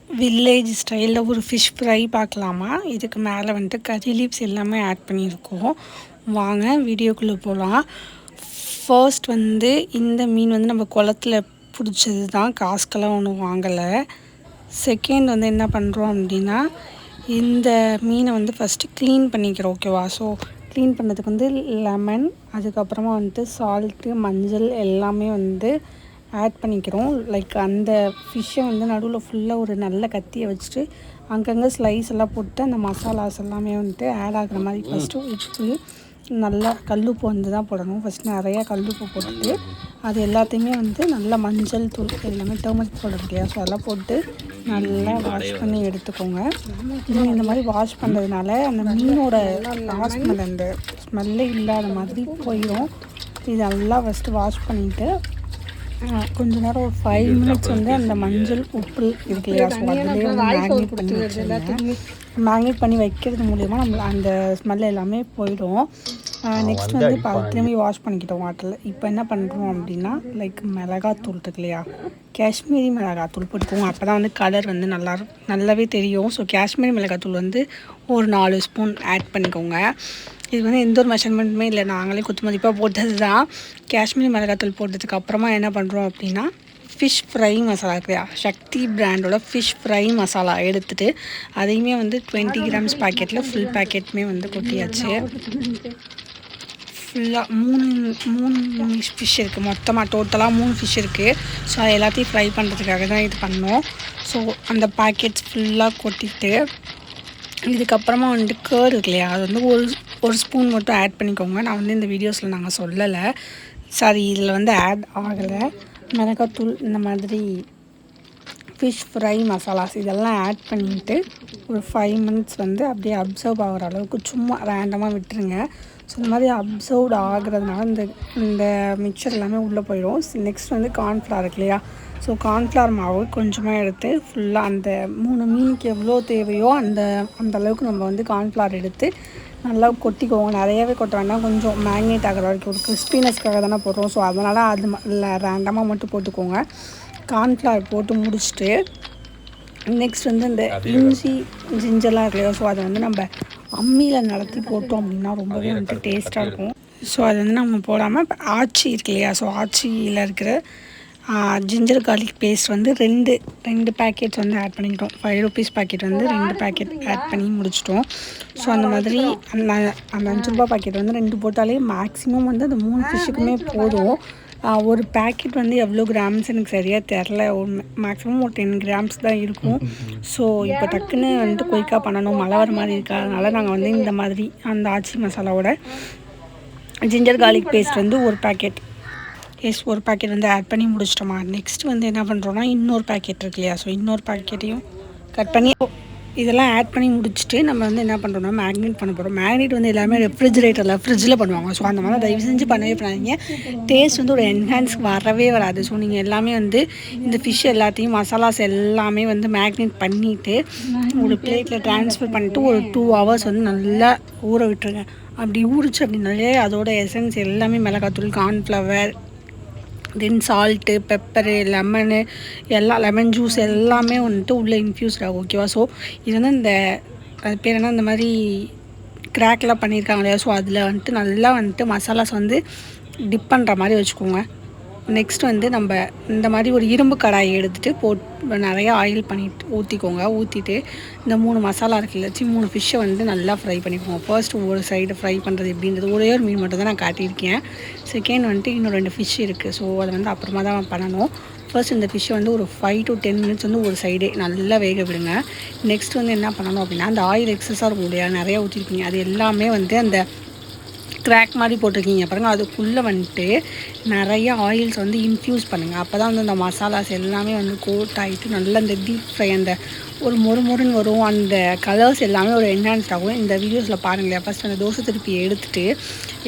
Village ஸ்டைலில் ஒரு fish fry பார்க்கலாமா. இதுக்கு மேலே வந்துட்டு கறி லீவ்ஸ் எல்லாமே ஆட் பண்ணியிருக்கோம். வாங்க வீடியோக்குள்ளே போகலாம். ஃபர்ஸ்ட் வந்து இந்த மீன் வந்து நம்ம குளத்துல பிடிச்சது தான், காசுக்கெல்லாம் ஒன்றும் வாங்கலை. செகண்ட் வந்து என்ன பண்ணுறோம் அப்படின்னா, இந்த மீனை வந்து ஃபஸ்ட்டு க்ளீன் பண்ணிக்கிறோம். ஓகேவா? ஸோ க்ளீன் பண்ணுறதுக்கு வந்து லெமன், அதுக்கப்புறமா வந்துட்டு சால்ட்டு, மஞ்சள் எல்லாமே வந்து ஆட் பண்ணிக்கிறோம். லைக் அந்த ஃபிஷ்ஷை வந்து நடுவில் ஃபுல்லாக ஒரு நல்ல கத்தியை வச்சுட்டு அங்கங்கே ஸ்லைஸ் எல்லாம் போட்டு அந்த மசாலாஸ் எல்லாமே வந்துட்டு ஆட் ஆகிற மாதிரி ஃபஸ்ட்டு உப்பு, நல்லா கல்லுப்பு வந்து தான் போடணும். ஃபஸ்ட்டு நிறையா கல்லுப்பு போட்டுட்டு அது எல்லாத்தையுமே வந்து நல்லா மஞ்சள் தூள் எல்லாமே டர்மரிக் பவுடர் இல்லையா, ஸோ அதெல்லாம் போட்டு நல்லா வாஷ் பண்ணி எடுத்துக்கோங்க. நீங்கள் இந்த மாதிரி வாஷ் பண்ணுறதுனால அந்த மீனோட ஸ்மெல், அந்த ஸ்மெல்லே இல்லாத மாதிரி போயிடும். இது நல்லா ஃபஸ்ட்டு வாஷ் பண்ணிவிட்டு கொஞ்ச நேரம் ஒரு 5 மினிட்ஸ் வந்து அந்த மஞ்சள் உப்பு இருக்கு இல்லையா, ஸோ அதுலேயே வந்து மேக்னேட் பண்ணி வச்சுருங்க. மேக்னேட் பண்ணி வைக்கிறது மூலிமா நம்ம அந்த ஸ்மெல் எல்லாமே போயிடும். நெக்ஸ்ட் வந்து திரும்பி வாஷ் பண்ணிக்கிட்டோம் வாட்டரில். இப்போ என்ன பண்ணுறோம் அப்படின்னா, லைக் மிளகாத்தூள் இருக்கு இல்லையா, காஷ்மீரி மிளகாத்தூள் போட்டுக்குவோம். அப்போ தான் வந்து கலர் வந்து நல்லாவே தெரியும். ஸோ காஷ்மீரி மிளகாத்தூள் வந்து ஒரு 4 ஸ்பூன் ஆட் பண்ணிக்கோங்க. இது வந்து எந்த ஒரு மெஷர்மெண்ட்டுமே இல்லை, நாங்களே குத்து மதிப்பாக போட்டது தான். காஷ்மீரி மிளகாத்தூள் போட்டதுக்கு அப்புறமா என்ன பண்ணுறோம் அப்படின்னா, ஃபிஷ் ஃப்ரை மசாலா இருக்கு இல்லையா, சக்தி பிராண்டோட ஃபிஷ் ஃப்ரை மசாலா எடுத்துகிட்டு அதையுமே வந்து 20 கிராம்ஸ் பேக்கெட்டில் ஃபுல் பேக்கெட்டுமே வந்து கொட்டியாச்சு. ஃபுல்லாக மூணு ஃபிஷ் இருக்குது, மொத்தமாக டோட்டலாக 3 ஃபிஷ் இருக்குது. ஸோ அது எல்லாத்தையும் ஃப்ரை பண்ணுறதுக்காக தான் இது பண்ணோம். ஸோ அந்த பேக்கெட்ஸ் ஃபுல்லாக கொட்டிட்டு இதுக்கப்புறமா வந்துட்டு கேர்டு இருக்கு இல்லையா, அது வந்து ஒரு ஸ்பூன் மட்டும் ஆட் பண்ணிக்கோங்க. நான் வந்து இந்த வீடியோஸில் நாங்கள் சொல்லலை, சாரி இதில் வந்து ஆட் ஆகலை. மிளகாத்தூள், இந்த மாதிரி ஃபிஷ் ஃப்ரை மசாலாஸ் இதெல்லாம் ஆட் பண்ணிவிட்டு ஒரு 5 மினிட்ஸ் வந்து அப்படியே அப்சர்வ் ஆகிற அளவுக்கு சும்மா ரேண்டமாக விட்டுருங்க. ஸோ இந்த மாதிரி அப்சர்வ்டு ஆகிறதுனால இந்த மிக்சர் எல்லாமே உள்ளே போயிடும். நெக்ஸ்ட் வந்து கார்ன்ஃப்ளவர் இருக்கு இல்லையா, ஸோ கார்ன்ஃப்ளவர் மாவு கொஞ்சமாக எடுத்து ஃபுல்லாக அந்த 3 மீனுக்கு எவ்வளோ தேவையோ அந்த அளவுக்கு நம்ம வந்து கார்ன்ஃப்ளவர் எடுத்து நல்லா கொட்டிக்குவோம். நிறையாவே கொட்ட வேண்டாம், கொஞ்சம் மேக்னேட் ஆகிற வரைக்கும், ஒரு கிறிஸ்பினஸ்க்காக தானே போடுறோம். ஸோ அதனால் அது ரேண்டமாக மட்டும் போட்டுக்கோங்க. கார்ன்ஃப்ளவர் போட்டு முடிச்சுட்டு நெக்ஸ்ட் வந்து இந்த இஞ்சி ஜிஞ்சர்லாம் இருக்கு இல்லையா, ஸோ அதை வந்து நம்ம அம்மியில் நடத்தி போட்டோம் அப்படின்னா ரொம்பவே வந்துட்டு டேஸ்ட்டாக இருக்கும். ஸோ அது வந்து நம்ம போடாமல் இப்போ ஆச்சி இருக்கு இல்லையா, ஸோ ஆச்சியில் இருக்கிற ஜிஞ்சர் கார்லிக் பேஸ்ட் வந்து ரெண்டு பேக்கெட்ஸ் வந்து ஆட் பண்ணிக்கிட்டோம். 5 ருபீஸ் பேக்கெட் வந்து 2 பேக்கெட் ஆட் பண்ணி முடிச்சிட்டோம். ஸோ அந்த மாதிரி அந்த 5 ரூபா பேக்கெட் வந்து 2 போட்டாலே மேக்ஸிமம் வந்து அந்த 3 ஃபிஷ்ஷுக்குமே போதும். ஒரு பேக்கெட் வந்து எவ்வளோ கிராம்ஸ் எனக்கு சரியாக தெரில, மேக்ஸிமம் ஒரு 10 கிராம்ஸ் தான் இருக்கும். ஸோ இப்போ டக்குன்னு வந்துட்டு குயிக்காக பண்ணணும், மழை வர மாதிரி இருக்கா, அதனால் நாங்கள் வந்து இந்த மாதிரி அந்த ஆச்சி மசாலாவோட ஜிஞ்சர் கார்லிக் பேஸ்ட் வந்து ஒரு பேக்கெட் வந்து ஆட் பண்ணி முடிச்சிட்டோமா. நெக்ஸ்ட் வந்து என்ன பண்ணுறோன்னா, இன்னொரு பேக்கெட் இருக்கு இல்லையா, ஸோ இன்னொரு பேக்கெட்டையும் கட் பண்ணி இதெல்லாம் ஆட் பண்ணி முடிச்சுட்டு நம்ம வந்து என்ன பண்ணுறோம்னா மேக்னேட் பண்ண போகிறோம். மேக்னேட் வந்து எல்லாமே ரெஃப்ரிஜிரேட்டரில் ஃப்ரிட்ஜில் பண்ணுவாங்க. ஸோ அந்த மாதிரி தயவு செஞ்சு பண்ணாதீங்க. டேஸ்ட் வந்து ஒரு என்ஹான்ஸ் வரவே வராது. ஸோ நீங்கள் எல்லாமே வந்து இந்த ஃபிஷ் எல்லாத்தையும் மசாலாஸ் எல்லாமே வந்து மேக்னேட் பண்ணிவிட்டு ஒரு பிளேட்டில் ட்ரான்ஸ்ஃபர் பண்ணிவிட்டு ஒரு 2 ஹவர்ஸ் வந்து நல்லா ஊற விட்டுருங்க. அப்படி ஊறிச்சு அப்படின்னாலே அதோட எசன்ஸ் எல்லாமே மிளகாத்தூள், cornflour, then salt, pepper, lemon lemon juice எல்லாமே வந்துட்டு உள்ளே இன்ஃப்யூஸ்ட் ஆகும். ஓகேவா? ஸோ இது வந்து அது பேர் என்ன, இந்த மாதிரி கிராக்லாம் பண்ணியிருக்காங்க இல்லையா, ஸோ அதில் வந்துட்டு நல்லா வந்துட்டு மசாலாஸ் வந்து டிப் பண்ணுற மாதிரி வச்சுக்கோங்க. நெக்ஸ்ட் வந்து நம்ம இந்த மாதிரி ஒரு இரும்பு கடாயை எடுத்துகிட்டு நிறையா ஆயில் பண்ணிட்டு ஊற்றிட்டு இந்த 3 மசாலா இருக்குல்ல, 3 ஃபிஷ்ஷை வந்து நல்லா ஃப்ரை பண்ணிக்கோங்க. ஃபர்ஸ்ட் ஒரு சைடு ஃப்ரை பண்ணுறது எப்படின்றது ஒரே ஒரு மீன் மட்டும் தான் நான் காட்டியிருக்கேன். செகண்ட் வந்துட்டு இன்னும் 2 ஃபிஷ் இருக்குது. ஸோ அதை வந்து அப்புறமா தான் பண்ணணும். ஃபர்ஸ்ட் இந்த ஃபிஷ்ஷை வந்து ஒரு 5 to 10 மினிட்ஸ் வந்து ஒரு சைடே நல்லா வேக விடுங்க. நெக்ஸ்ட் வந்து என்ன பண்ணணும் அப்படின்னா, அந்த ஆயில் எக்ஸஸாக இருக்கும் இல்லையா, நிறையா ஊற்றிருக்கீங்க, அது எல்லாமே வந்து அந்த கிராக் மாதிரி போட்டிருக்கீங்க பாருங்கள், அதுக்குள்ளே வந்துட்டு நிறைய ஆயில்ஸ் வந்து இன்ஃப்யூஸ் பண்ணுங்கள். அப்போ தான் வந்து அந்த மசாலாஸ் எல்லாமே வந்து கோட் ஆகிட்டு நல்லா அந்த டீப் ஃப்ரை அந்த ஒரு மொறுன்னு வரும், அந்த கலர்ஸ் எல்லாமே ஒரு என்ஹான்ஸ்ட் ஆகும். இந்த வீடியோஸில் பாருங்களேன், ஃபஸ்ட் அந்த தோசை திருப்பி எடுத்துகிட்டு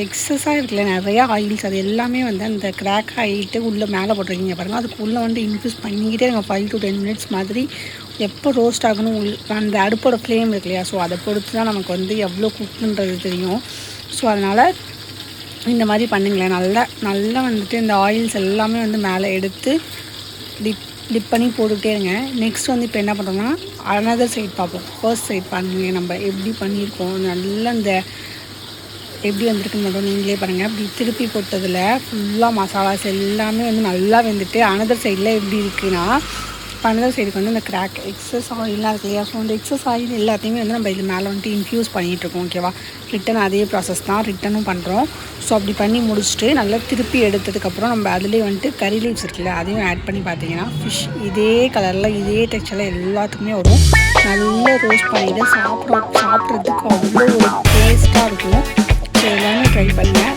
எக்ஸஸாக இருக்குல்ல நிறையா ஆயில்ஸ், அது எல்லாமே வந்து அந்த கிராக் ஆகிட்டு உள்ளே மேலே போட்டிருக்கீங்க பாருங்கள், அதுக்குள்ளே வந்து இன்ஃப்யூஸ் பண்ணிக்கிட்டே நாங்கள் 5 to 10 மினிட்ஸ் மாதிரி எப்போ ரோஸ்ட் ஆகணும் அந்த அடுப்போட ஃப்ளேம் இருக்கு இல்லையா, ஸோ அதை பொறுத்து தான் நமக்கு வந்து எவ்வளோ குக்குன்றது தெரியும். ஸோ அதனால் இந்த மாதிரி பண்ணுங்களேன். நல்லா வந்துட்டு இந்த ஆயில்ஸ் எல்லாமே வந்து மேலே எடுத்து டிப் டிப் பண்ணி போட்டுகிட்டே இருங்க. நெக்ஸ்ட் வந்து இப்போ என்ன பண்ணுறோம்னா அனதர் சைட் பார்ப்போம். ஃபர்ஸ்ட் சைட் பாருங்க நம்ம எப்படி பண்ணியிருக்கோம். நல்லா இந்த எப்படி வந்திருக்குன்னு மட்டும் நீங்களே பாருங்கள். அப்படி திருப்பி போட்டதில் ஃபுல்லாக மசாலாஸ் எல்லாமே வந்து நல்லா வெந்துட்டு அனதர் சைடில் எப்படி இருக்குன்னா அனதர் சைடுக்கு வந்து இந்த கிராக் எக்ஸஸ் ஆயிலாம் இருக்கு இல்லையா. ஸோ அந்த எக்ஸஸ் ஆயில் எல்லாத்தையுமே வந்து நம்ம இது மேலே வந்துட்டு இன்ஃப்யூஸ் பண்ணிகிட்ருக்கோம். ஓகேவா. ரிட்டன் அதே ப்ராசஸ் தான் ரிட்டனும் பண்ணுறோம். ஸோ அப்படி பண்ணி முடிச்சுட்டு நல்லா திருப்பி எடுத்ததுக்கப்புறம் நம்ம அதிலே வந்துட்டு கறி லீவ்ஸ் இருக்குல்ல அதையும் ஆட் பண்ணி பார்த்தீங்கன்னா ஃபிஷ் இதே கலரில் இதே டெக்ஸ்சரில் எல்லாத்துக்குமே வரும். நல்லா ரோஸ்ட் பண்ணிவிட்டு சாப்பிட்றதுக்கு அவ்வளோ ஒரு டேஸ்ட்டாக இருக்கும். ஸோ எல்லாமே ட்ரை பண்ணுங்கள்.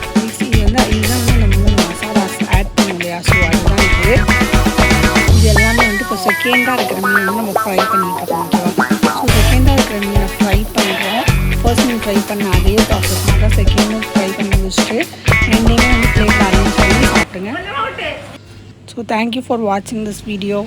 இது வந்து இதுதான் வந்து அந்த 3 மசாலாஸ் ஆட் பண்ணும் இல்லையா. ஸோ அதுதான் இது எல்லாமே வந்து இப்போ செகண்டாக இருக்கிற மீன் வந்து நம்ம ஃப்ரை பண்ணிட்டுருக்கோம். ஓகேவா. ஸோ செகண்டாக இருக்கிற மீனை ஃப்ரை பண்ணுறோம். ஃபர்ஸ்ட் மீன் ஃப்ரை பண்ண அதே ப்ராசஸ் தான் செகண்டும் ஃப்ரை பண்ணி முடிச்சுட்டு ரெண்டையுமே வந்து பிளேட் அரேஞ்ச் பண்ணி சாப்பிடுங்க. ஸோ தேங்க்யூ ஃபார் வாட்சிங் திஸ் வீடியோ.